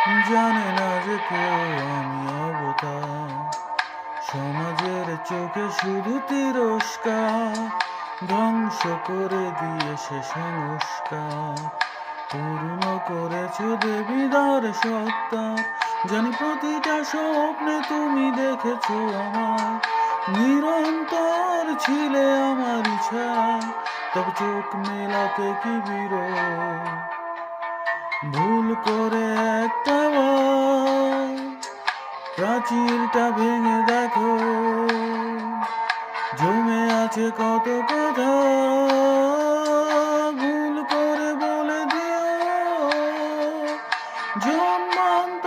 জানে না যে কেউ আমি অবতার, সমাজের চোখে শুধু তিরস্কার, ধ্বংস করে দিয়ে সে সংস্কার, পূর্ণ করেছো দেবীদার সত্তার। জানি প্রতিটা স্বপ্নে তুমি দেখেছো আমায়, নিরন্তর ছিলে আমার ইচ্ছা, তবে চোখ মেলাতে কি বিরল, ভুল করে একটা বার প্রাচীরটা ভেঙে দেখো, জমে আছে কত কথা, ভুল করে বলে দিও জন্মান্ত